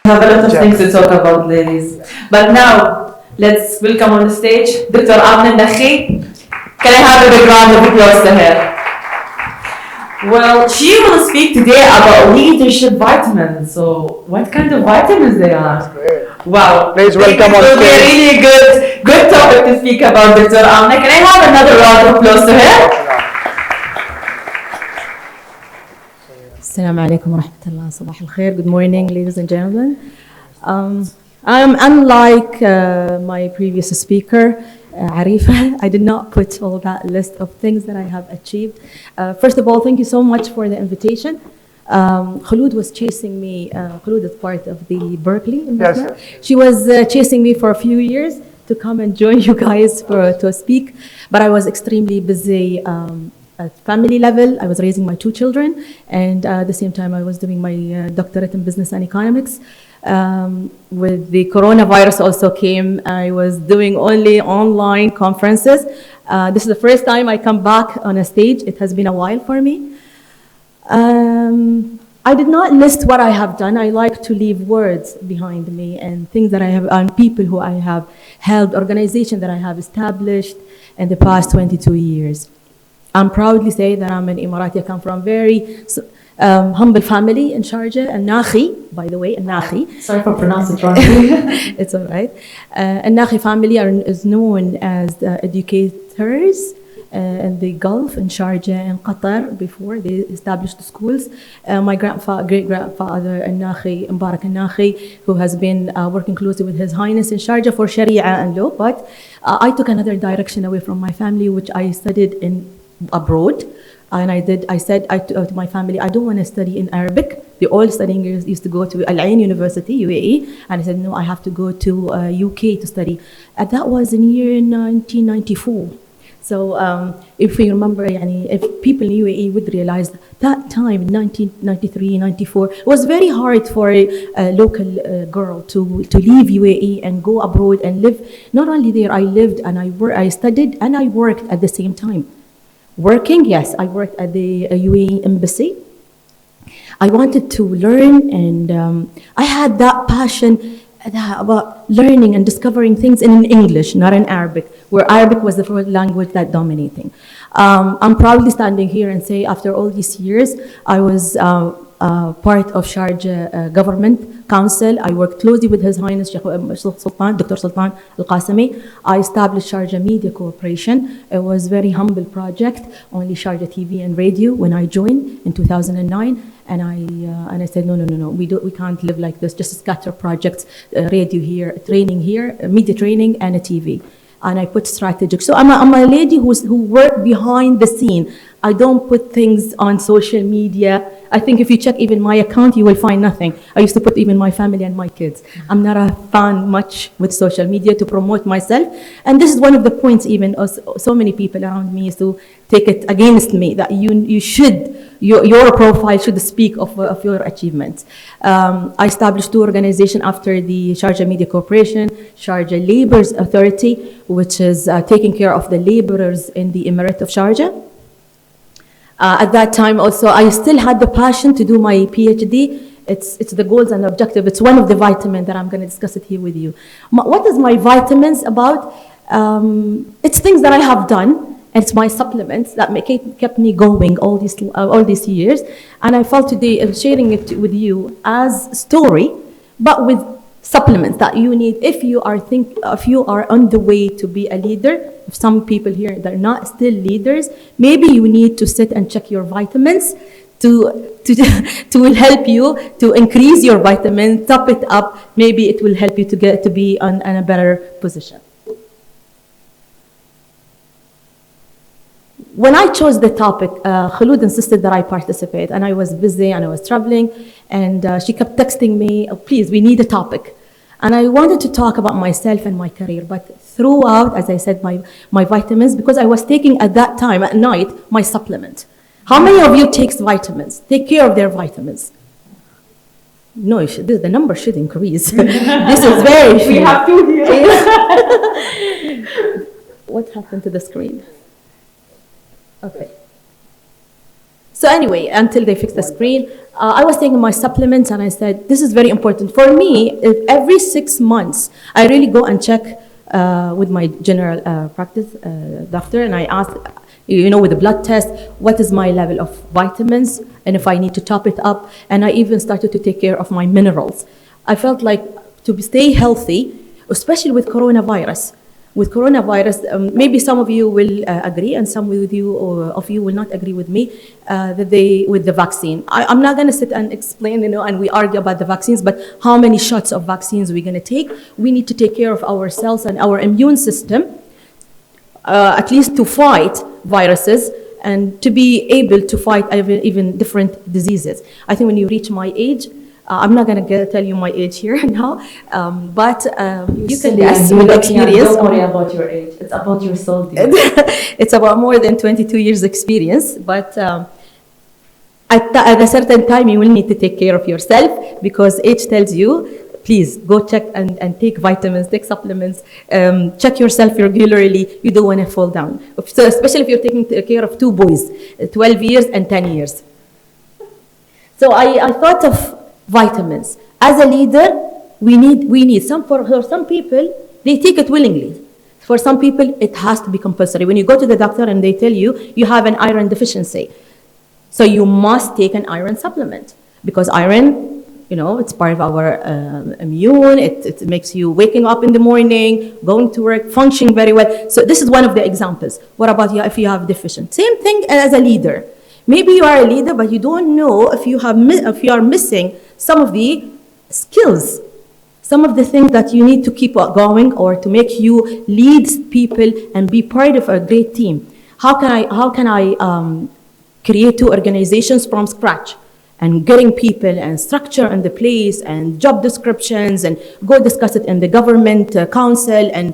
have a lot of things to talk about, ladies. But now, let's welcome on the stage Dr. Amna Al Nakhi. Can I have a big round of applause to her? Well, she will speak today about leadership vitamins. So, what kind of vitamins they are? Wow. Please welcome on stage. It will be a really good topic to speak about, Dr. Amna. Can I have another round of applause to her? Assalamu alaikum wa rahmatullah. Sabah al-khair. Good morning, ladies and gentlemen. I'm unlike my previous speaker, Arifa. I did not put all that list of things that I have achieved. First of all, thank you so much for the invitation. Khulood was chasing me. Khulood is part of the Berkeley investment. Yes. She was chasing me for a few years to come and join you guys to speak, but I was extremely busy. At family level, I was raising my 2 children, and at the same time, I was doing my doctorate in business and economics. With the coronavirus also came, I was doing only online conferences. This is the first time I come back on a stage. It has been a while for me. I did not list what I have done. I like to leave words behind me and things that I have, and people who I have helped, organizations that I have established in the past 22 years. I'm proudly say that I'm an Emirati. I come from very humble family in Sharjah, Al Nakhi, by the way, Al Nakhi. Sorry for pronouncing it wrong. It's all right. Al Nakhi family is known as educators in the Gulf, in Sharjah and Qatar before they established the schools. My great-grandfather, Al Nakhi, Mubarak Al Nakhi, who has been working closely with His Highness in Sharjah for Sharia and law. But I took another direction away from my family, which I studied in abroad, and I said to my family, I don't want to study in Arabic. The all studying used to go to Al University, UAE, and I said, no, I have to go to UK to study. And that was in year 1994. So if we remember, if people in UAE would realize that time, 1993, 94, it was very hard for a local girl to leave UAE and go abroad and live. Not only there, I lived and I studied and I worked at the same time. Working, yes, I worked at the UAE embassy. I wanted to learn, and I had that passion about learning and discovering things in English, not in Arabic, where Arabic was the first language that dominating. I'm proudly standing here and say, after all these years, I was part of Sharjah government council. I worked closely with His Highness Sultan, Dr. Sultan Al-Qasimi. I established Sharjah Media Corporation. It was a very humble project, only Sharjah TV and radio when I joined in 2009. And I said, no, we can't live like this, just scatter projects, radio here, training here, media training, and a TV. And I put strategic. So I'm a lady who worked behind the scene. I don't put things on social media. I think if you check even my account, you will find nothing. I used to put even my family and my kids. I'm not a fan much with social media to promote myself. And this is one of the points even so many people around me used to take it against me, that you should, your profile should speak of your achievements. I established 2 organizations after the Sharjah Media Corporation, Sharjah Laborers Authority, which is taking care of the laborers in the Emirate of Sharjah. At that time also, I still had the passion to do my PhD. It's the goals and objective. It's one of the vitamins that I'm going to discuss it here with you. What is my vitamins about? It's things that I have done. And it's my supplements that kept me going all these years. And I felt today of sharing it with you as story, but with supplements that you need if you are on the way to be a leader. If some people here that are not still leaders, maybe you need to sit and check your vitamins to help you to increase your vitamins, top it up. Maybe it will help you to be in a better position. When I chose the topic, Khulood insisted that I participate, and I was busy and I was traveling, and she kept texting me, oh, please, we need a topic. And I wanted to talk about myself and my career, but throughout, as I said, my vitamins, because I was taking at that time, at night, my supplement. How many of you takes vitamins? Take care of their vitamins. No, the number should increase. This is very few. We have 2 here. What happened to the screen? Okay. So anyway, until they fixed the screen, I was taking my supplements and I said, this is very important. For me, if every 6 months, I really go and check with my general practice doctor, and I ask, with the blood test, what is my level of vitamins and if I need to top it up. And I even started to take care of my minerals. I felt like to stay healthy, especially with coronavirus. With coronavirus, maybe some of you will agree, and some of you will not agree with me with the vaccine. I'm not going to sit and explain, and we argue about the vaccines, but how many shots of vaccines we're going to take? We need to take care of ourselves and our immune system, at least to fight viruses and to be able to fight even different diseases. I think when you reach my age, I'm not going to tell you my age here now, but you can guess with experience. Don't worry about your age. It's about your soul. It's about more than 22 years experience, but at a certain time you will need to take care of yourself, because age tells you, please go check and take vitamins, take supplements, check yourself regularly. You don't want to fall down. So especially if you're taking care of 2 boys, 12 years and 10 years. So I thought of vitamins. As a leader, we need some. For some people, they take it willingly. For some people, it has to be compulsory. When you go to the doctor and they tell you have an iron deficiency, so you must take an iron supplement, because iron, it's part of our immune. It makes you waking up in the morning, going to work, functioning very well. So this is one of the examples. What about you if you have deficient? Same thing as a leader. Maybe you are a leader, but you don't know if you are missing some of the skills, some of the things that you need to keep going, or to make you lead people and be part of a great team. How can I create 2 organizations from scratch, and getting people and structure and the place and job descriptions, and go discuss it in the government council, and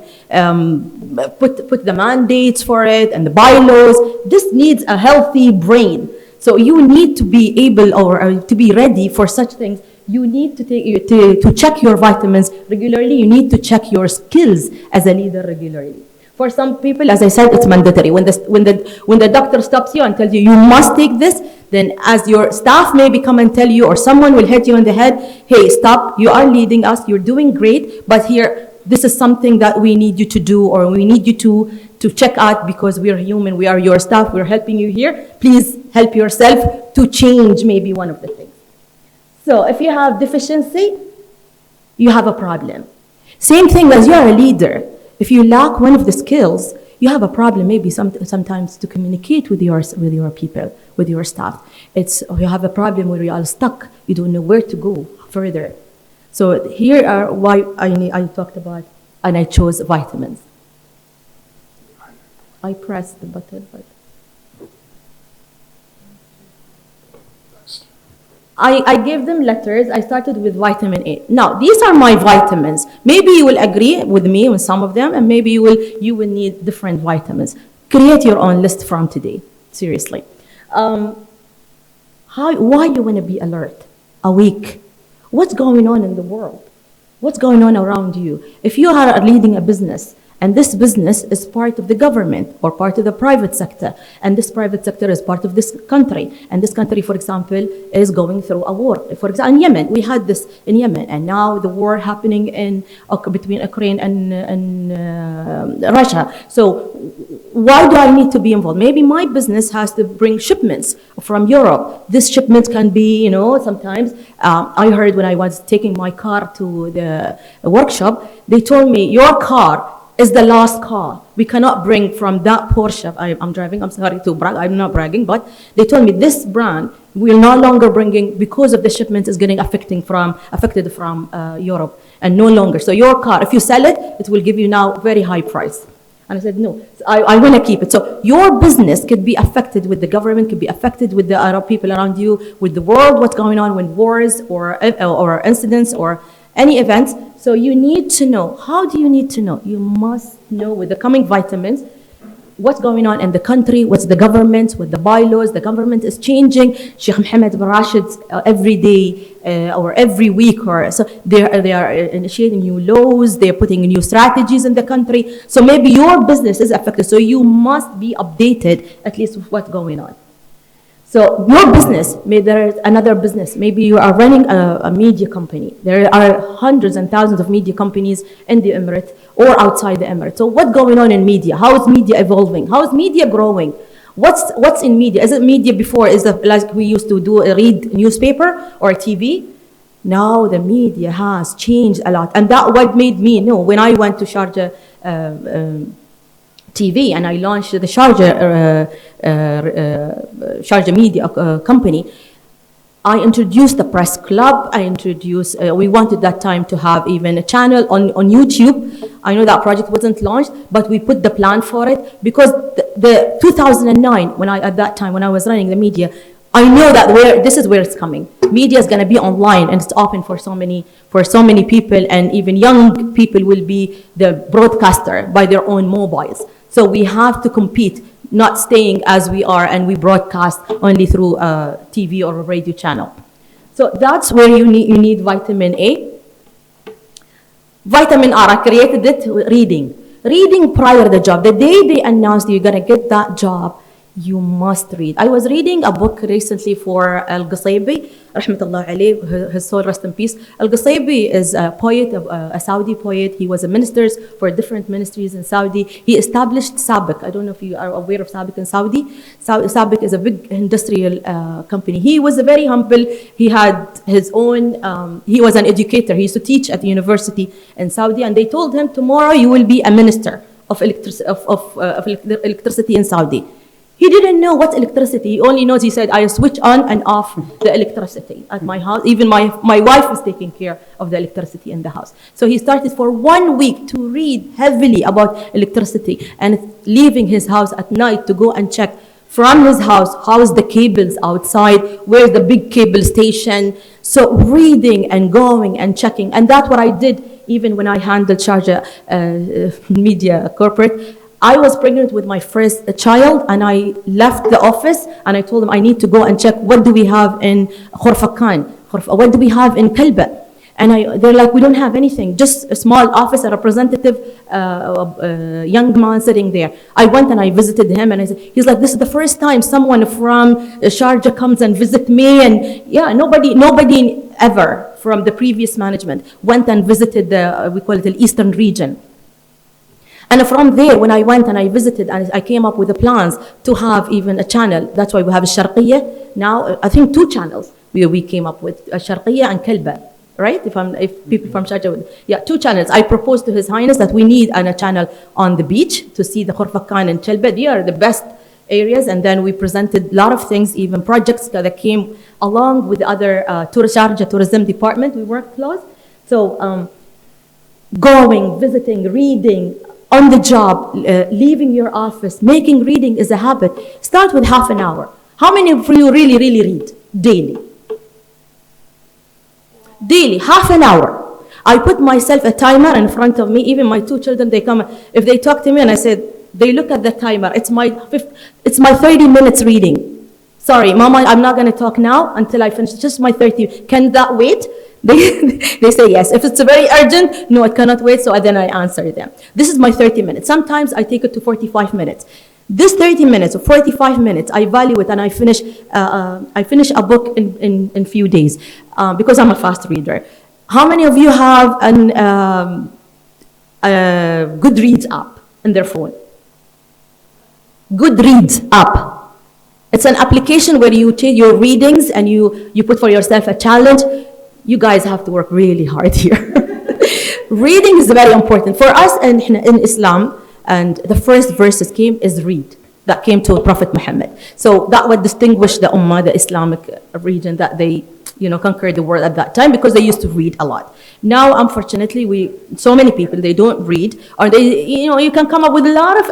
put the mandates for it and the bylaws. This needs a healthy brain. So you need to be able or to be ready for such things. You need to check your vitamins regularly. You need to check your skills as a leader regularly. For some people, as I said, it's mandatory. When the doctor stops you and tells you must take this, then as your staff maybe come and tell you, or someone will hit you in the head, hey, stop, you are leading us, you're doing great, but here, this is something that we need you to do, or we need you to check out, because we are human, we are your staff, we're helping you here. Please help yourself to change maybe one of the things. So if you have deficiency, you have a problem. Same thing as you are a leader. If you lack one of the skills, you have a problem maybe sometimes to communicate with your people, with your staff. You have a problem where you are stuck. You don't know where to go further. So here are why I talked about, and I chose vitamins. I pressed the button, but I gave them letters. I started with vitamin A. Now, these are my vitamins. Maybe you will agree with me on some of them, and maybe you will need different vitamins. Create your own list from today. Seriously. Why you want to be alert, awake? What's going on in the world? What's going on around you? If you are leading a business, and this business is part of the government or part of the private sector, and this private sector is part of this country, and this country, for example, is going through a war. For example, in Yemen, we had this in Yemen, and now the war happening between Ukraine and Russia. So why do I need to be involved? Maybe my business has to bring shipments from Europe. This shipment can be, sometimes, I heard when I was taking my car to the workshop, they told me, your car is the last car. We cannot bring from that Porsche. I'm driving, I'm sorry to brag, I'm not bragging, but they told me this brand we're no longer bringing because of the shipment is getting affected from Europe, and no longer. So your car, if you sell it, it will give you now very high price. And I said, no, I want to keep it. So your business could be affected with the government, could be affected with the Arab people around you, with the world, what's going on with wars or incidents or any events. So you need to know. How do you need to know? You must know with the coming vitamins what's going on in the country, what's the government, what the bylaws. The government is changing. Sheikh Mohammed bin Rashid every day or every week, so they are initiating new laws. They're putting new strategies in the country. So maybe your business is affected. So you must be updated at least with what's going on. So your business, maybe there is another business. Maybe you are running a media company. There are hundreds and thousands of media companies in the Emirates or outside the Emirates. So what's going on in media? How is media evolving? How is media growing? What's in media? Is it media before? Is it like we used to do read newspaper or TV? Now the media has changed a lot, and that what made me know when I went to Sharjah TV and I launched the Sharjah Media Company. I introduced the press club. We wanted that time to have even a channel on YouTube. I know that project wasn't launched, but we put the plan for it because the 2009, at that time when I was running the media, I know that this is where it's coming. Media is going to be online and it's open for so many people, and even young people will be the broadcaster by their own mobiles. So we have to compete, not staying as we are and we broadcast only through a TV or a radio channel. So that's where you need vitamin A. Vitamin R, I created it reading. Reading prior to the job. The day they announced you're going to get that job, you must read. I was reading a book recently for Al-Qusaybi, rahmatullah alayh, his soul rest in peace. Al-Qusaybi is a poet, a Saudi poet. He was a minister for different ministries in Saudi. He established Sabiq. I don't know if you are aware of Sabiq in Saudi. Sabiq is a big industrial company. He was very humble. He had his own, he was an educator. He used to teach at the university in Saudi, and they told him, tomorrow you will be a minister of electricity in Saudi. He didn't know what electricity. He only knows, he said, I switch on and off the electricity at my house. Even my wife was taking care of the electricity in the house. So he started for 1 week to read heavily about electricity and leaving his house at night to go and check from his house, how is the cables outside, where's the big cable station. So reading and going and checking. And that's what I did even when I handled Sharjah Media Corporate. I was pregnant with my first child, and I left the office and I told them I need to go and check what do we have in Khurfakan, what do we have in Kalba. And they're like, we don't have anything, just a small office, a representative, young man sitting there. I went and I visited him, and he's like, this is the first time someone from Sharjah comes and visit me. And yeah, nobody ever from the previous management went and visited we call it the Eastern region. And from there, when I went and I visited, and I came up with the plans to have even a channel. That's why we have a Sharqiyya. Now, I think 2 channels we came up with, a Sharqiyya and Kalba, right? If people from Sharjah would, 2 channels. I proposed to His Highness that we need a channel on the beach to see the Khurfakan and Kalba. They are the best areas. And then we presented a lot of things, even projects that came along with the other Sharjah tourism department. We worked close. So going, visiting, reading, on the job, leaving your office, making reading is a habit. Start with half an hour. How many of you really read daily? Daily, half an hour. I put myself a timer in front of me. Even my 2 children, they come, if they talk to me and I said, they look at the timer. It's my 30 minutes reading. Sorry, Mama, I'm not going to talk now until I finish. Just my 30. Can that wait? They say yes. If it's very urgent, no, it cannot wait. So then I answer them. This is my 30 minutes. Sometimes I take it to 45 minutes. This 30 minutes or 45 minutes, I value it, and I finish a book in few days because I'm a fast reader. How many of you have a Goodreads app in their phone? Goodreads app. It's an application where you take your readings and you put for yourself a challenge. You guys have to work really hard here. Reading is very important. For us in Islam, and the first verses is read. That came to Prophet Muhammad. So that would distinguish the Ummah, the Islamic region, that they conquered the world at that time, because they used to read a lot. Now, unfortunately, so many people, they don't read, or you can come up with a lot of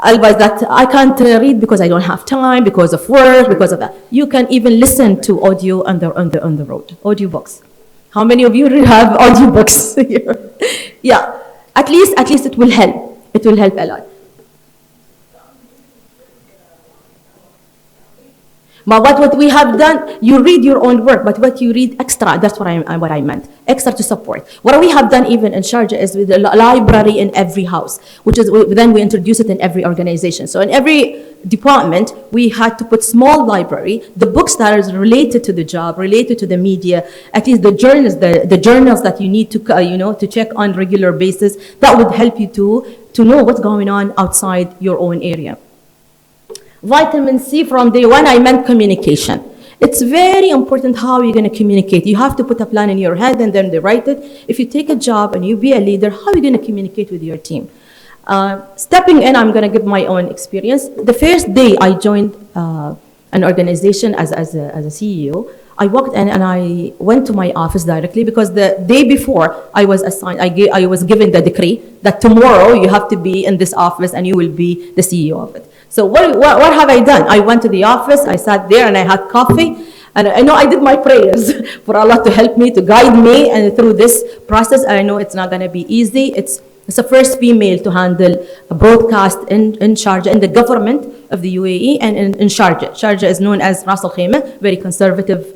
advice that I can't read because I don't have time, because of work, because of that. You can even listen to audio on the road, audiobooks. How many of you have audiobooks here? Yeah, at least it will help. It will help a lot. But what we have done, you read your own work, but what you read extra, that's what I meant, extra to support. What we have done even in Sharjah is with a library in every house, which is, then we introduce it in every organization. So in every department, we had to put small library, the books that are related to the job, related to the media, at least the journals, the journals that you need to, to check on regular basis, that would help you to know what's going on outside your own area. Vitamin C, from day one, I meant communication. It's very important how you're going to communicate. You have to put a plan in your head and then they write it. If you take a job and you be a leader, how are you going to communicate with your team? Stepping in, I'm going to give my own experience. The first day I joined an organization as a CEO, I walked in and I went to my office directly because the day before I was assigned, I was given the decree that tomorrow you have to be in this office and you will be the CEO of it. So what have I done? I went to the office, I sat there and I had coffee, and I know I did my prayers for Allah to help me, to guide me and through this process. And I know it's not going to be easy. It's the first female to handle a broadcast in Sharjah, in the government of the UAE, and in Sharjah. Sharjah is known as Ras Al Khaimah, very conservative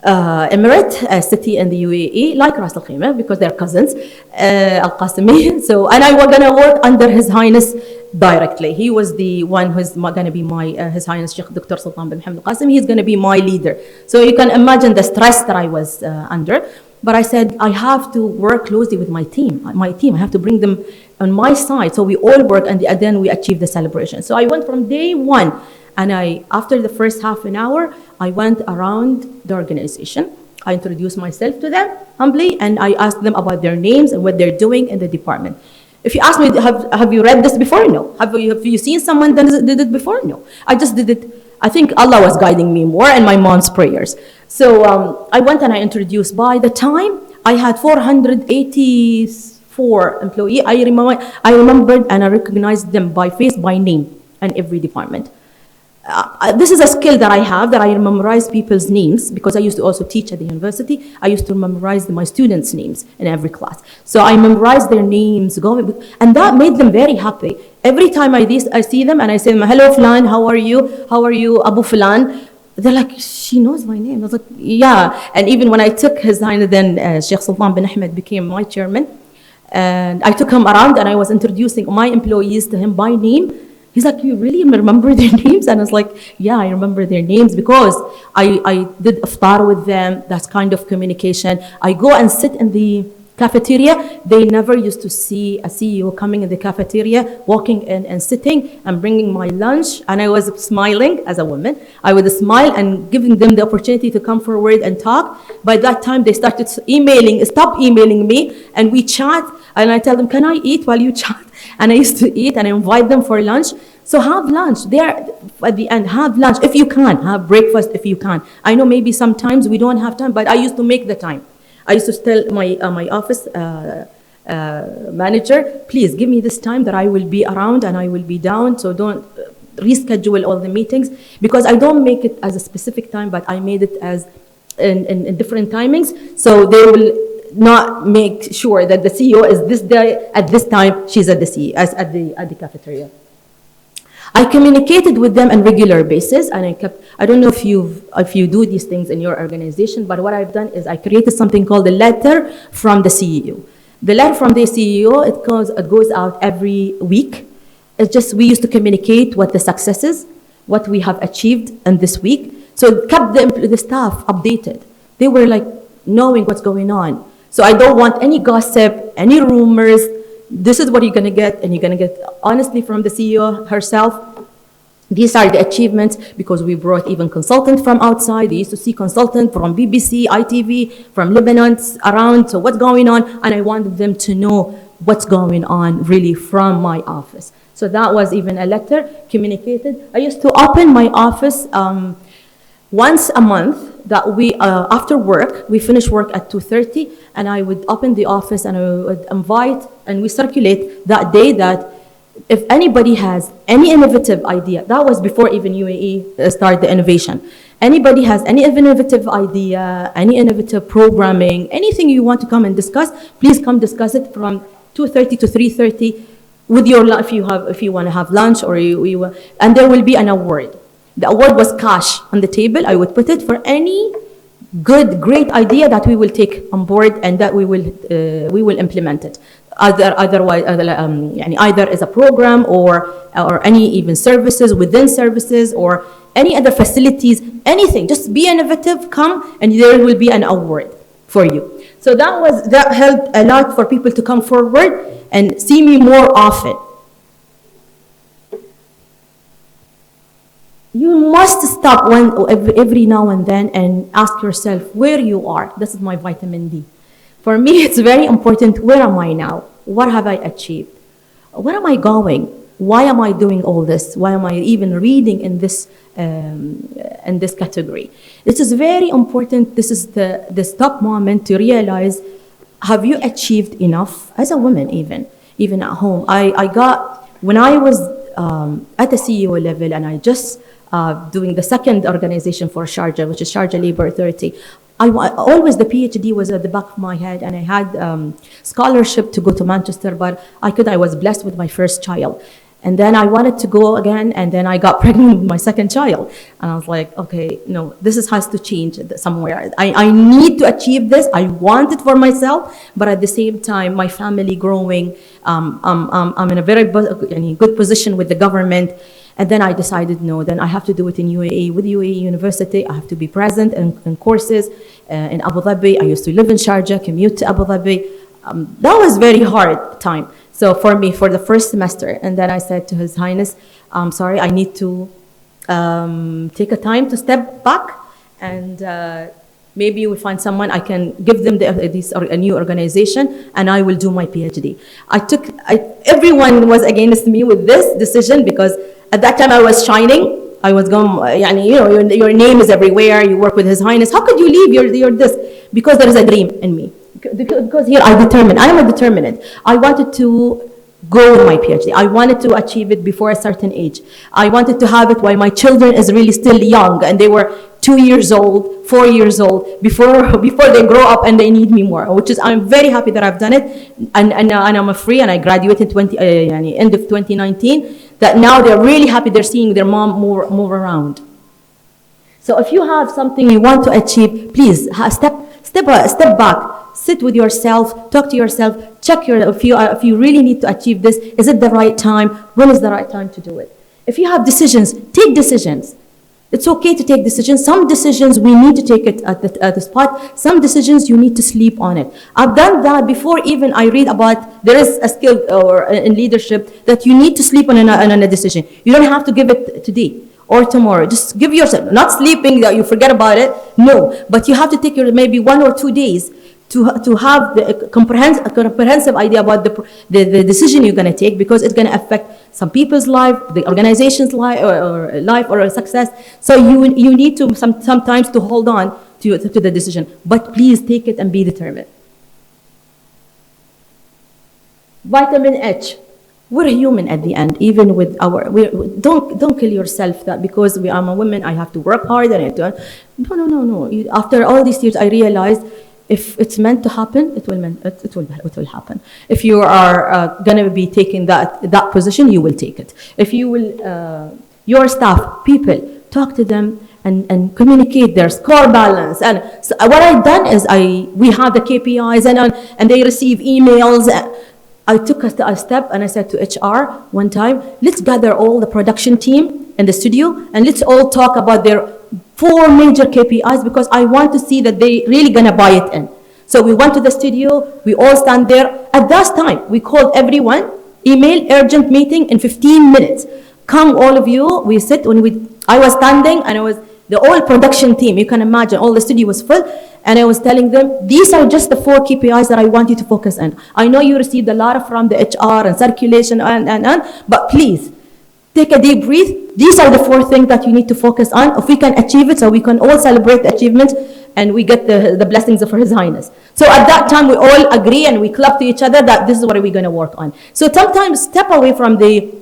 emirate, a city in the UAE, like Ras Al Khaimah, because they're cousins, Al Qasimi. So, and I was going to work under His Highness directly. He was the one who's going to be His Highness Shaikh Dr. Sultan bin Mohammed Al Qasim. He's going to be my leader. So you can imagine the stress that I was under. But I said, I have to work closely with my team. I have to bring them on my side. So we all work and then we achieve the celebration. So I went from day one, and after the first half an hour, I went around the organization. I introduced myself to them humbly, and I asked them about their names and what they're doing in the department. If you ask me, have you read this before? No. Have you seen someone that did it before? No. I just did it. I think Allah was guiding me more, and my mom's prayers. So I went and I introduced. By the time I had 484 employees, I remembered and I recognized them by face, by name, and every department. This is a skill that I have, that I memorize people's names, because I used to also teach at the university. I used to memorize my students' names in every class. So I memorized their names, and that made them very happy. Every time I see them and I say, hello, Fulan, how are you? How are you, Abu Fulan? They're like, she knows my name. I was like, yeah. And even when I took His Highness, then Sheikh Sultan bin Ahmed became my chairman. And I took him around and I was introducing my employees to him by name. He's like, you really remember their names? And I was like, yeah, I remember their names because I did iftar with them. That's kind of communication. I go and sit in the cafeteria. They never used to see a CEO coming in the cafeteria, walking in and sitting and bringing my lunch. And I was smiling as a woman. I would smile and giving them the opportunity to come forward and talk. By that time, they started stop emailing me, and we chat. And I tell them, can I eat while you chat? And I used to eat and I invite them for lunch. So have lunch there at the end. Have lunch if you can. Have breakfast if you can. I know maybe sometimes we don't have time, but I used to make the time. I used to tell my office manager, please give me this time that I will be around and I will be down. So don't reschedule all the meetings, because I don't make it as a specific time, but I made it as in different timings. So they will not make sure that the CEO is this day at this time, she's at the at the cafeteria. I communicated with them on regular basis, and I don't know if you do these things in your organization, but what I've done is I created something called the letter from the CEO. The letter from the CEO, it goes out every week. It's just, we used to communicate what the successes, what we have achieved in this week. So it kept the staff updated. They were like knowing what's going on. So I don't want any gossip, any rumors. This is what you're going to get, and you're going to get honestly from the CEO herself. These are the achievements, because we brought even consultants from outside. They used to see consultants from BBC, ITV, from Lebanon around. So what's going on? And I wanted them to know what's going on really from my office. So that was even a letter communicated. I used to open my office once a month. That we, after work, we finish work at 2:30, and I would open the office and I would invite, and we circulate that day that if anybody has any innovative idea, that was before even UAE started the innovation. Anybody has any innovative idea, any innovative programming, anything you want to come and discuss, please come discuss it from 2:30 to 3:30 with your, if you want to have lunch, or and there will be an award. The award was cash on the table. I would put it for any good, great idea that we will take on board and that we will implement it. Otherwise, either as a program or any even services within services or any other facilities, anything. Just be innovative, come, and there will be an award for you. So that helped a lot for people to come forward and see me more often. You must stop every now and then and ask yourself where you are. This is my vitamin D. For me, it's very important. Where am I now? What have I achieved? Where am I going? Why am I doing all this? Why am I even reading in this category? This is very important. This is the stop moment to realize, have you achieved enough as a woman, even at home? When I was at the CEO level, and I just doing the second organization for Sharjah, which is Sharjah Labour Authority. Always the PhD was at the back of my head, and I had scholarship to go to Manchester, but I was blessed with my first child. And then I wanted to go again, and then I got pregnant with my second child. And I was like, okay, no, has to change somewhere. I need to achieve this. I want it for myself, but at the same time, my family growing, I'm in a very good position with the government. And then I decided, no, then I have to do it in UAE. With UAE University, I have to be present in courses in Abu Dhabi. I used to live in Sharjah, commute to Abu Dhabi. That was very hard time. So for me, for the first semester, and then I said to His Highness, I'm sorry, I need to take a time to step back, and maybe you will find someone, I can give them a new organization, and I will do my PhD. Everyone was against me with this decision, because at that time I was shining. I was going, your name is everywhere, you work with His Highness. How could you leave your this? Because there is a dream in me. Because here I am a determinant. I wanted to go with my PhD. I wanted to achieve it before a certain age. I wanted to have it while my children is really still young, and they were 2 years old, 4 years old, before they grow up and they need me more, which is, I'm very happy that I've done it, and I'm free, and I graduated end of 2019, that now they're really happy, they're seeing their mom more around. So if you have something you want to achieve, please step back. Sit with yourself, talk to yourself, check if you really need to achieve this, is it the right time? When is the right time to do it? If you have decisions, take decisions. It's okay to take decisions. Some decisions we need to take it at the spot. Some decisions you need to sleep on it. I've done that before even I read about, there is a skill or in leadership that you need to sleep on a decision. You don't have to give it today or tomorrow. Just give yourself, not sleeping that you forget about it, no. But you have to take maybe 1 or 2 days to have a comprehensive idea about the decision you're going to take, because it's going to affect some people's life, the organization's life or success. So you need to sometimes to hold on to the decision, but please take it and be determined. Vitamin H. We're human at the end, even with don't kill yourself that because I'm a woman, I have to work hard and no. After all these years, I realized, if it's meant to happen, it will happen. If you are going to be taking that position, you will take it. If you will, your staff, people, talk to them and communicate their score balance. And so what I've done is we have the KPIs and they receive emails. I took a step and I said to HR one time, let's gather all the production team in the studio and let's all talk about their 4 major KPIs, because I want to see that they really gonna buy it in. So we went to the studio, we all stand there. At that time, we called everyone, email, urgent meeting in 15 minutes. Come all of you, we sit, I was standing and I was the whole production team, you can imagine, all the studio was full, and I was telling them, these are just the 4 KPIs that I want you to focus on. I know you received a lot from the HR and circulation but please, take a deep breath. These are the 4 things that you need to focus on. If we can achieve it, so we can all celebrate the achievement and we get the blessings of His Highness. So at that time, we all agree and we clap to each other that this is what we're going to work on. So sometimes step away from the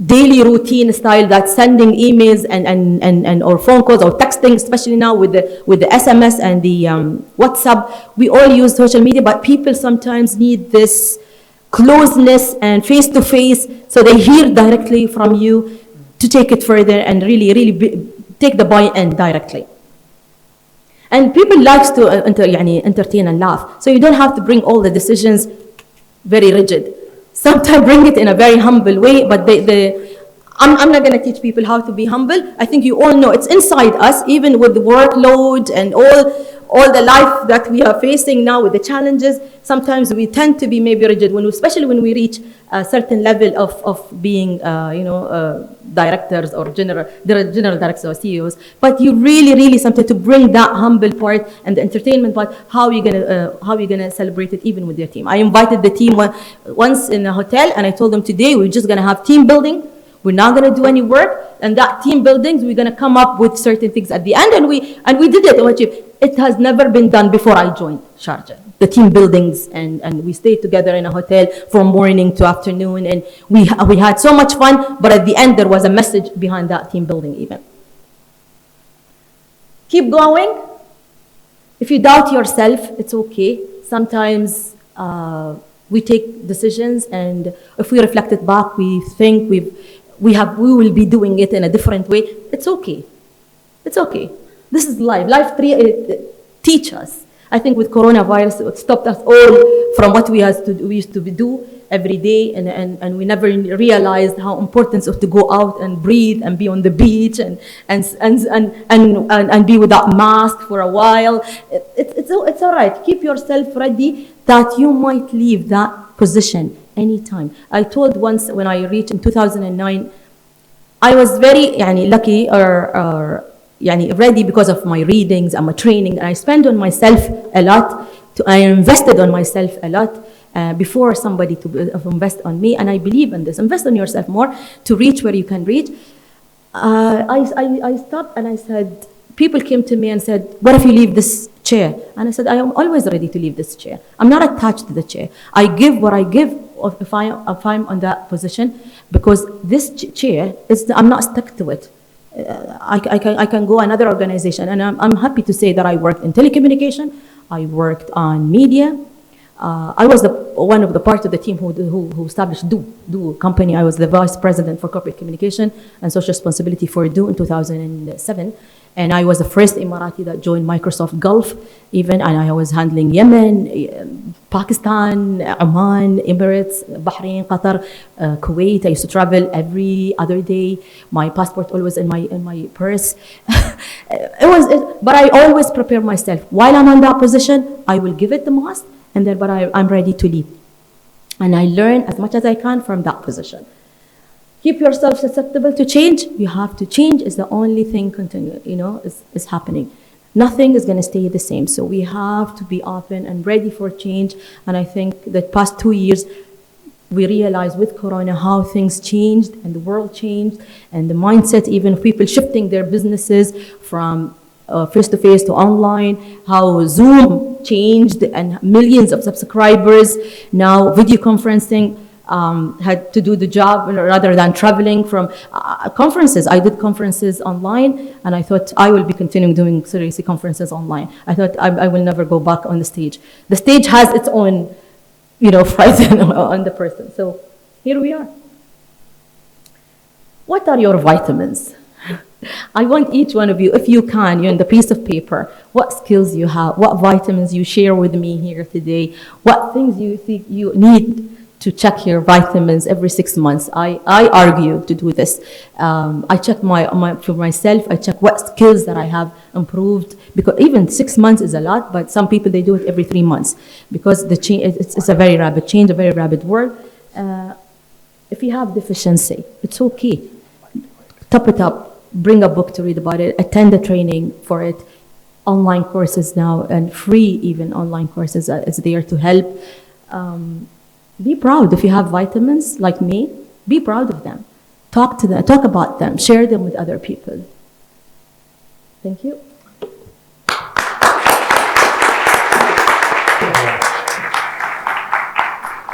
daily routine style, that's sending emails and or phone calls or texting, especially now with the SMS and the WhatsApp. We all use social media, but people sometimes need this closeness and face-to-face, so they hear directly from you. to take it further and really take the buy-in directly. And people likes to entertain and laugh. So you don't have to bring all the decisions very rigid. Sometimes bring it in a very humble way, but I'm not going to teach people how to be humble. I think you all know it's inside us, even with the workload and all the life that we are facing now with the challenges. Sometimes we tend to be maybe rigid, especially when we reach a certain level of being, directors or general directors or CEOs. But you really something to bring that humble part and the entertainment part. How are you gonna celebrate it even with your team? I invited the team once in a hotel, and I told them today we're just gonna have team building. We're not going to do any work, and that team buildings, we're going to come up with certain things at the end, and we did it. It has never been done before I joined Sharjah. The team buildings, and we stayed together in a hotel from morning to afternoon, and we had so much fun, but at the end there was a message behind that team building even. Keep going. If you doubt yourself, it's okay. Sometimes we take decisions, and if we reflect it back, we think we will be doing it in a different way. It's okay. It's okay. This is life. Life teach us. I think with coronavirus, it stopped us all from what we used to do every day, and we never realized how important it is to go out and breathe and be on the beach and be without mask for a while. It's all right. Keep yourself ready that you might leave that position anytime. I told once when I reached in 2009, I was very lucky or ready because of my readings and my training. I spent on myself a lot. I invested on myself a lot before somebody to invest on me. And I believe in this. Invest on yourself more to reach where you can reach. I stopped and I said, people came to me and said, what if you leave this chair? And I said, I am always ready to leave this chair. I'm not attached to the chair. I give what I give if I'm on that position, because this chair, I'm not stuck to it. I can go another organization, and I'm happy to say that I worked in telecommunication, I worked on media. I was one of the part of the team who established Do company. I was the vice president for corporate communication and social responsibility for Do in 2007. And I was the first Emirati that joined Microsoft Gulf even, and I was handling Yemen, Pakistan, Oman, Emirates, Bahrain, Qatar, Kuwait. I used to travel every other day. My passport always in my purse. But I always prepare myself. While I'm on that position, I will give it the most, and then I'm ready to leave. And I learn as much as I can from that position. Keep yourself susceptible to change. You have to change. Is the only thing is happening. Nothing is going to stay the same. So we have to be open and ready for change. And I think that past 2 years, we realized with Corona how things changed and the world changed, and the mindset, even people shifting their businesses from face-to-face to online, how Zoom changed and millions of subscribers. Now video conferencing had to do the job rather than traveling from conferences. I did conferences online, and I thought I will be continuing doing seriously conferences online. I thought I will never go back on the stage. The stage has its own, fright on the person. So here we are. What are your vitamins? I want each one of you, if you can, in the piece of paper, what skills you have, what vitamins you share with me here today, what things you think you need to check your vitamins every 6 months. I argue to do this. I check for myself, I check what skills that I have improved, because even 6 months is a lot, but some people, they do it every 3 months, because the change, it's a very rapid change, a very rapid world. If you have deficiency, it's okay. Top it up, bring a book to read about it, attend a training for it, online courses now, and free even online courses is there to help. Be proud if you have vitamins like me. Be proud of them. Talk to them, talk about them, share them with other people. Thank you.